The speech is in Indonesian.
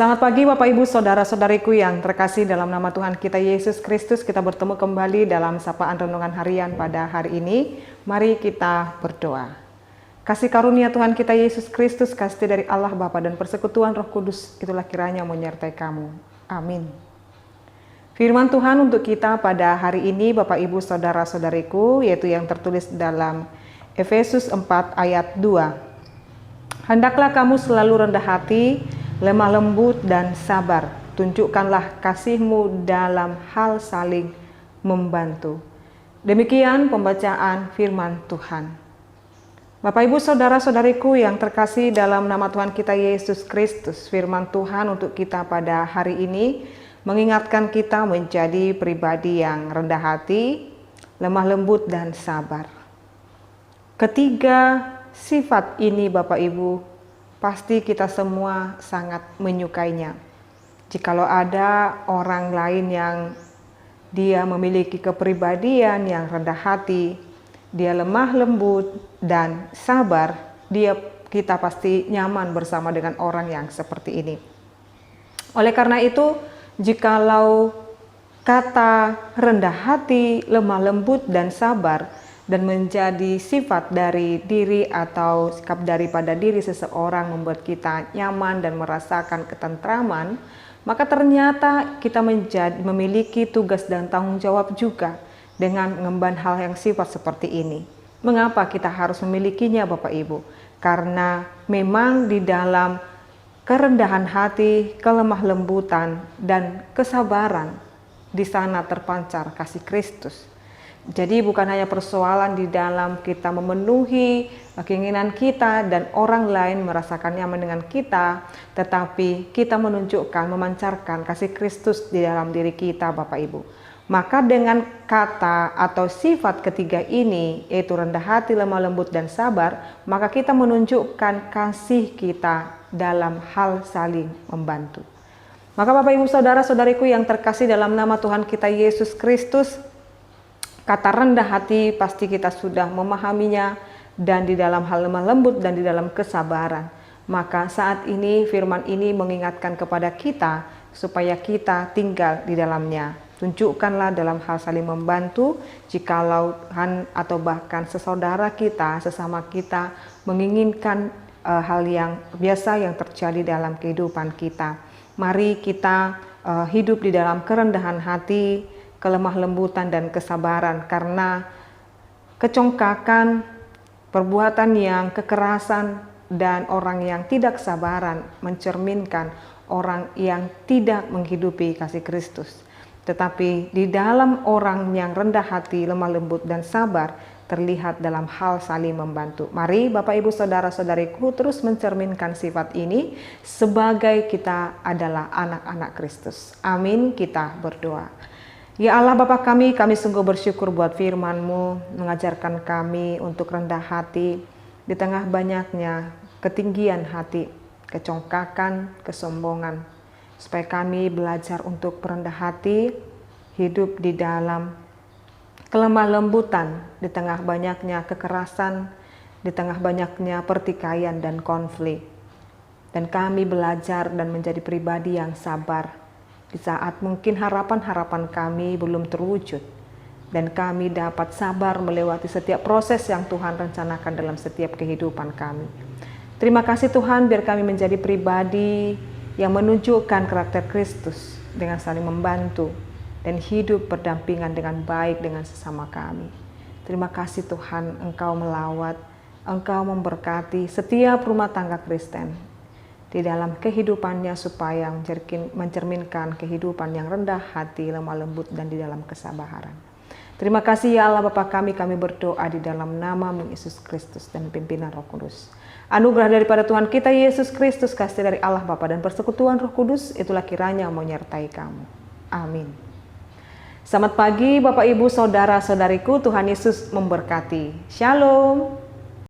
Selamat pagi Bapak Ibu Saudara-saudariku yang terkasih dalam nama Tuhan kita Yesus Kristus. Kita bertemu kembali dalam sapaan renungan harian pada hari ini. Mari kita berdoa. Kasih karunia Tuhan kita Yesus Kristus, kasih dari Allah Bapa dan persekutuan Roh Kudus, itulah kiranya menyertai kamu. Amin. Firman Tuhan untuk kita pada hari ini Bapak Ibu Saudara-saudariku, yaitu yang tertulis dalam Efesus 4 ayat 2. Hendaklah kamu selalu rendah hati, lemah lembut dan sabar. Tunjukkanlah kasihmu dalam hal saling membantu. Demikian pembacaan firman Tuhan. Bapak Ibu Saudara-saudariku yang terkasih dalam nama Tuhan kita Yesus Kristus, firman Tuhan untuk kita pada hari ini mengingatkan kita menjadi pribadi yang rendah hati, lemah lembut dan sabar. Ketiga sifat ini Bapak Ibu pasti kita semua sangat menyukainya. Jikalau ada orang lain yang dia memiliki kepribadian yang rendah hati, dia lemah lembut dan sabar, kita pasti nyaman bersama dengan orang yang seperti ini. Oleh karena itu, jikalau kata rendah hati, lemah lembut dan sabar dan menjadi sifat dari diri atau sikap daripada diri seseorang membuat kita nyaman dan merasakan ketentraman, maka ternyata kita memiliki tugas dan tanggung jawab juga dengan mengemban hal yang sifat seperti ini. Mengapa kita harus memilikinya Bapak Ibu? Karena memang di dalam kerendahan hati, kelemah lembutan dan kesabaran, di sana terpancar kasih Kristus. Jadi bukan hanya persoalan di dalam kita memenuhi keinginan kita dan orang lain merasakan nyaman dengan kita, tetapi kita menunjukkan, memancarkan kasih Kristus di dalam diri kita Bapak Ibu. Maka dengan kata atau sifat ketiga ini, yaitu rendah hati, lemah lembut dan sabar, maka kita menunjukkan kasih kita dalam hal saling membantu. Maka Bapak Ibu Saudara-saudariku yang terkasih dalam nama Tuhan kita Yesus Kristus, kata rendah hati pasti kita sudah memahaminya, dan di dalam hal lemah lembut dan di dalam kesabaran. Maka saat ini firman ini mengingatkan kepada kita supaya kita tinggal di dalamnya. Tunjukkanlah dalam hal saling membantu jikalau atau bahkan sesaudara kita, sesama kita menginginkan hal yang biasa yang terjadi dalam kehidupan kita. Mari kita hidup di dalam kerendahan hati, kelemah lembutan dan kesabaran, karena kecongkakan, perbuatan yang kekerasan dan orang yang tidak sabaran mencerminkan orang yang tidak menghidupi kasih Kristus. Tetapi di dalam orang yang rendah hati, lemah lembut dan sabar terlihat dalam hal saling membantu. Mari Bapak Ibu Saudara-saudariku terus mencerminkan sifat ini sebagai kita adalah anak-anak Kristus. Amin, kita berdoa. Ya Allah Bapa kami sungguh bersyukur buat firman-Mu, mengajarkan kami untuk rendah hati di tengah banyaknya ketinggian hati, kecongkakan, kesombongan. Supaya kami belajar untuk berendah hati, hidup di dalam kelemah lembutan, di tengah banyaknya kekerasan, di tengah banyaknya pertikaian dan konflik. Dan kami belajar dan menjadi pribadi yang sabar, di saat mungkin harapan-harapan kami belum terwujud, dan kami dapat sabar melewati setiap proses yang Tuhan rencanakan dalam setiap kehidupan kami. Terima kasih Tuhan, biar kami menjadi pribadi yang menunjukkan karakter Kristus dengan saling membantu dan hidup berdampingan dengan baik dengan sesama kami. Terima kasih Tuhan, Engkau melawat, Engkau memberkati setiap rumah tangga Kristen di dalam kehidupannya supaya mencerminkan kehidupan yang rendah hati, lemah lembut dan di dalam kesabaran. Terima kasih ya Allah Bapa kami berdoa di dalam nama Yesus Kristus dan pimpinan Roh Kudus. Anugerah daripada Tuhan kita Yesus Kristus, kasih dari Allah Bapa dan persekutuan Roh Kudus, itulah kiranya menyertai kamu. Amin. Selamat pagi Bapak Ibu Saudara-saudariku, Tuhan Yesus memberkati. Shalom.